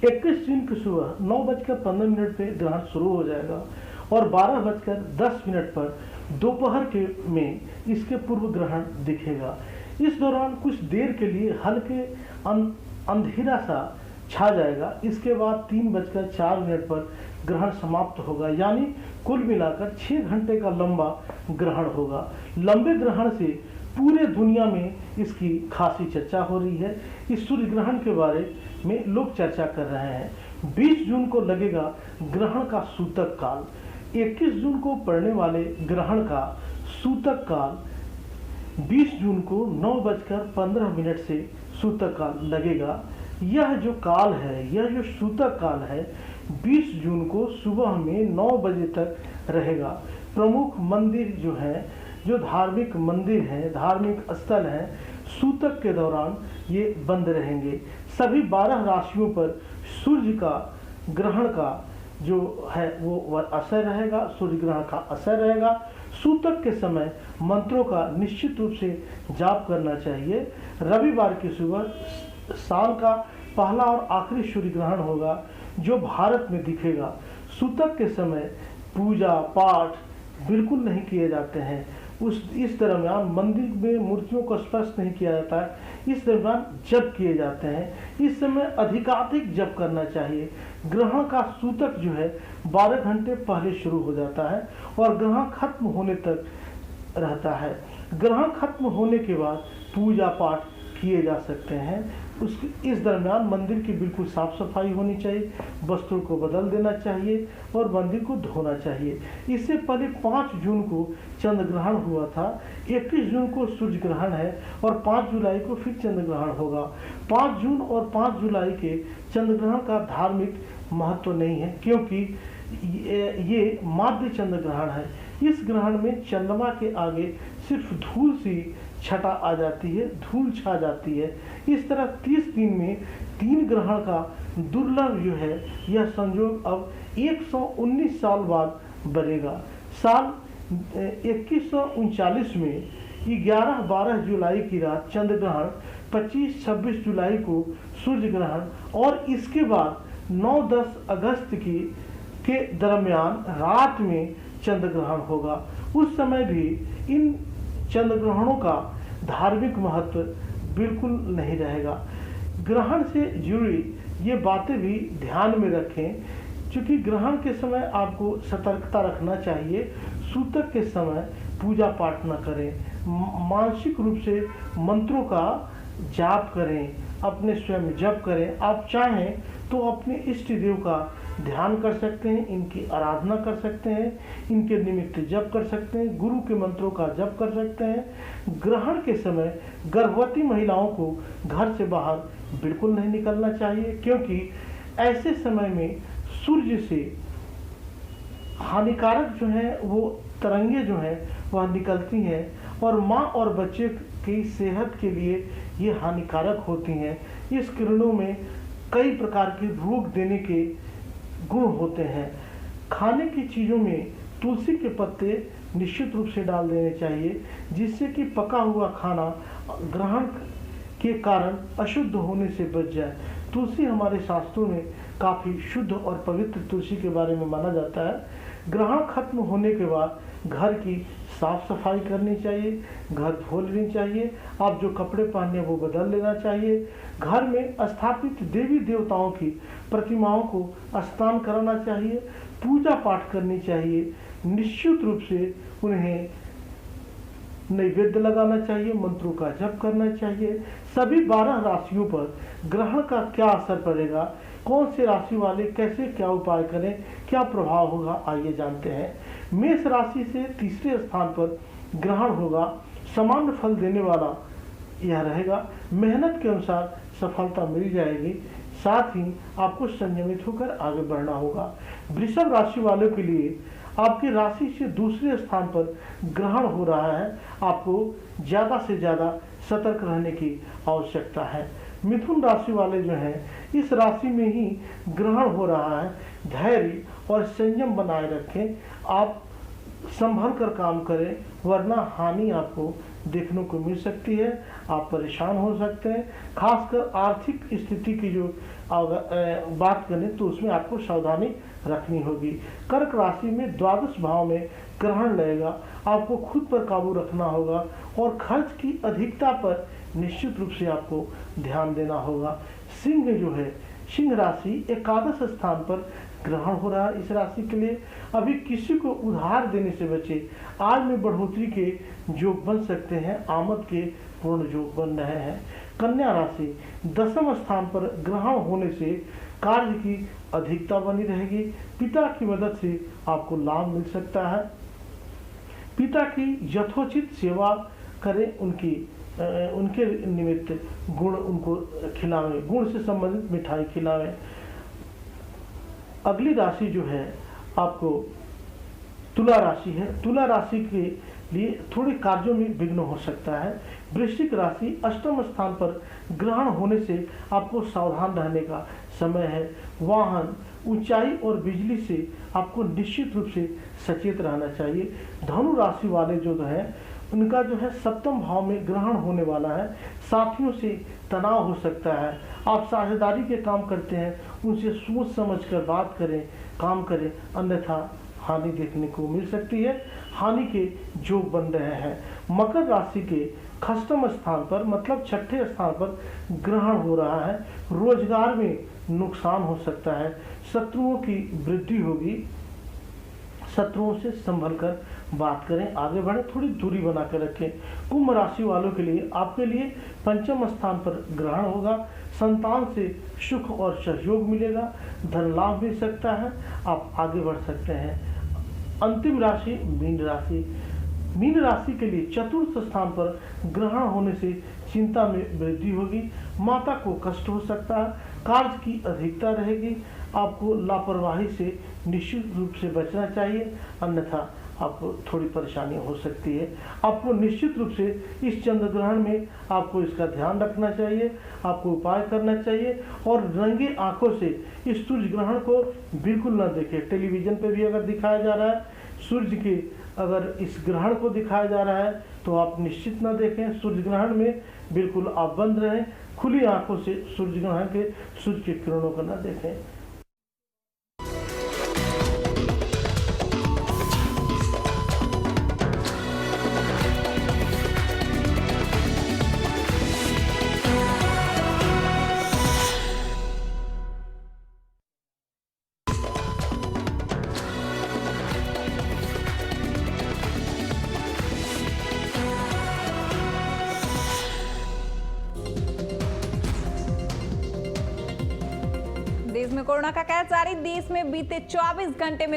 21 जून की सुबह 9:15 पे ग्रहण शुरू हो जाएगा और 12:10 पर दोपहर के में इसके पूर्व ग्रहण दिखेगा। इस दौरान कुछ देर के लिए हल्के अंधेरा सा छा जाएगा। इसके बाद 3:04 पर ग्रहण समाप्त होगा, यानी कुल मिलाकर 6 घंटे का लंबा ग्रहण होगा। लंबे ग्रहण से पूरे दुनिया में इसकी खासी चर्चा हो रही है। इस सूर्य ग्रहण के बारे में लोग चर्चा कर रहे हैं। 20 जून को लगेगा ग्रहण का सूतक काल। 21 जून को पड़ने वाले ग्रहण का सूतक काल 20 जून को 9:15 से सूतक काल लगेगा। यह जो काल है, यह जो सूतक काल है, 20 जून को सुबह में 9 बजे तक रहेगा। प्रमुख मंदिर जो है, जो धार्मिक मंदिर हैं, धार्मिक स्थल हैं, सूतक के दौरान ये बंद रहेंगे। सभी 12 राशियों पर सूर्य का ग्रहण का जो है वो असर रहेगा, सूर्य ग्रहण का असर रहेगा। सूतक के समय मंत्रों का निश्चित रूप से जाप करना चाहिए। रविवार की सुबह साल का पहला और आखिरी सूर्य ग्रहण होगा जो भारत में दिखेगा। सूतक के समय पूजा पाठ बिल्कुल नहीं किए जाते हैं। इस दरमियान मंदिर में मूर्तियों को स्पर्श नहीं किया जाता है। इस दरमियान जप किए जाते हैं। इस समय अधिकाधिक जप करना चाहिए। ग्रहण का सूतक जो है 12 घंटे पहले शुरू हो जाता है और ग्रहण खत्म होने तक रहता है। ग्रहण खत्म होने के बाद पूजा पाठ किए जा सकते हैं। इस दरमियान मंदिर की बिल्कुल साफ सफाई होनी चाहिए, वस्त्रों को बदल देना चाहिए और मंदिर को धोना चाहिए। इससे पहले 5 जून को चंद्र ग्रहण हुआ था। 21 जून को सूर्य ग्रहण है और 5 जुलाई को फिर चंद्र ग्रहण होगा। 5 जून और 5 जुलाई के चंद्र ग्रहण का धार्मिक महत्व नहीं है, क्योंकि ये माध्य चंद्र ग्रहण है। इस ग्रहण में चंद्रमा के आगे सिर्फ धूल सी छटा आ जाती है, धूल छा जाती है। इस तरह 30 दिन में 3 ग्रहण का दुर्लभ जो है यह संयोग अब 119 साल बाद बनेगा। साल 2139 में 11-12 जुलाई की रात चंद्र ग्रहण, 25-26 जुलाई को सूर्य ग्रहण और इसके बाद 9-10 अगस्त के दरमियान रात में चंद्र ग्रहण होगा। उस समय भी इन चंद्र ग्रहणों का धार्मिक महत्व बिल्कुल नहीं रहेगा। ग्रहण से जुड़ी ये बातें भी ध्यान में रखें, क्योंकि ग्रहण के समय आपको सतर्कता रखना चाहिए। सूतक के समय पूजा पाठ न करें, मानसिक रूप से मंत्रों का जाप करें, अपने स्वयं जप करें। आप चाहें तो अपने इष्ट देव का ध्यान कर सकते हैं, इनकी आराधना कर सकते हैं, इनके निमित्त जप कर सकते हैं, गुरु के मंत्रों का जप कर सकते हैं। ग्रहण के समय गर्भवती महिलाओं को घर से बाहर बिल्कुल नहीं निकलना चाहिए, क्योंकि ऐसे समय में सूर्य से हानिकारक जो है वो तरंगे जो हैं वह निकलती हैं और माँ और बच्चे की सेहत के लिए ये हानिकारक होती हैं। इस किरणों में कई प्रकार के रोग देने के गुण होते हैं। खाने की चीज़ों में तुलसी के पत्ते निश्चित रूप से डाल देने चाहिए, जिससे कि पका हुआ खाना ग्रहण के कारण अशुद्ध होने से बच जाए। तुलसी हमारे शास्त्रों में काफ़ी शुद्ध और पवित्र तुलसी के बारे में माना जाता है। ग्रहण खत्म होने के बाद घर की साफ सफाई करनी चाहिए, घर धो लेनी चाहिए। आप जो कपड़े पहने वो बदल लेना चाहिए। घर में स्थापित देवी देवताओं की प्रतिमाओं को स्नान कराना चाहिए, पूजा पाठ करनी चाहिए। निश्चित रूप से उन्हें नैवेद्य लगाना चाहिए, मंत्रों का जप करना चाहिए। सभी 12 राशियों पर ग्रहण का क्या असर पड़ेगा, कौन से राशि वाले कैसे क्या उपाय करें, क्या प्रभाव होगा, आइए जानते हैं। मेष राशि से तीसरे स्थान पर ग्रहण होगा। समान फल देने वाला यह रहेगा। मेहनत के अनुसार सफलता मिल जाएगी। साथ ही आपको संयमित होकर आगे बढ़ना होगा। वृषभ राशि वालों के लिए आपकी राशि से दूसरे स्थान पर ग्रहण हो रहा है। आपको ज़्यादा से ज़्यादा सतर्क रहने की आवश्यकता है। मिथुन राशि वाले जो हैं, इस राशि में ही ग्रहण हो रहा है। धैर्य और संयम बनाए रखें। आप संभल कर काम करें, वरना हानि आपको देखने को मिल सकती है। आप परेशान हो सकते हैं। खासकर आर्थिक स्थिति की जो बात करें तो उसमें आपको सावधानी रखनी होगी। कर्क राशि में द्वादश भाव में ग्रहण लगेगा, आपको खुद पर काबू रखना होगा और खर्च की अधिकता पर निश्चित रूप से आपको ध्यान देना होगा। सिंह जो है, सिंह राशि एकादश स्थान पर ग्रहण हो रहा है इस राशि के लिए। अभी किसी को उधार देने से बचे, आय में बढ़ोतरी के योग बन सकते हैं, आमद के पूर्ण योग बन रहे हैं। कन्या राशि दसम स्थान पर ग्रहण होने से कार्य की अधिकता बनी रहेगी, पिता की मदद से आपको लाभ मिल सकता है। पिता की यथोचित सेवा करें, उनके निमित्त गुड़ उनको खिलावें, गुड़ से संबंधित मिठाई खिलावें। अगली राशि जो है आपको तुला राशि है। तुला राशि के लिए थोड़े कार्यों में विघ्न हो सकता है। वृश्चिक राशि अष्टम स्थान पर ग्रहण होने से आपको सावधान रहने का समय है। वाहन, ऊंचाई और बिजली से आपको निश्चित रूप से सचेत रहना चाहिए। धनु राशि वाले जो है उनका जो है सप्तम भाव में ग्रहण होने वाला है, साथियों से तनाव हो सकता है। आप साझेदारी के काम करते हैं, उनसे सोच समझ कर बात करें, काम करें, अन्यथा हानि देखने को मिल सकती है। हानि के योग बन रहे हैं। मकर राशि के खष्टम स्थान पर मतलब छठे स्थान पर ग्रहण हो रहा है, रोजगार में नुकसान हो सकता है, शत्रुओं की वृद्धि होगी। शत्रुओं से संभल कर बात करें, आगे बढ़े, थोड़ी दूरी बनाकर रखें। कुंभ राशि वालों के लिए आपके लिए पंचम स्थान पर ग्रहण होगा, संतान से सुख और सहयोग मिलेगा, धन लाभ मिल सकता है, आप आगे बढ़ सकते हैं। अंतिम राशि मीन राशि। मीन राशि के लिए चतुर्थ स्थान पर ग्रहण होने से चिंता में वृद्धि होगी, माता को कष्ट हो सकता है, कार्य की अधिकता रहेगी, आपको लापरवाही से निश्चित रूप से बचना चाहिए, अन्यथा आपको थोड़ी परेशानी हो सकती है। आपको निश्चित रूप से इस चंद्र ग्रहण में आपको इसका ध्यान रखना चाहिए, आपको उपाय करना चाहिए और रंगे आंखों से इस सूर्य ग्रहण को बिल्कुल न देखें। टेलीविज़न पे भी अगर दिखाया जा रहा है सूर्य के, अगर इस ग्रहण को दिखाया जा रहा है तो आप निश्चित न देखें। सूर्य ग्रहण में बिल्कुल आप बंद रहें, खुली आंखों से सूर्य ग्रहण के सूर्य के किरणों को न देखें। देश में कोरोना का कहर जारी। देश में बीते 24 घंटे में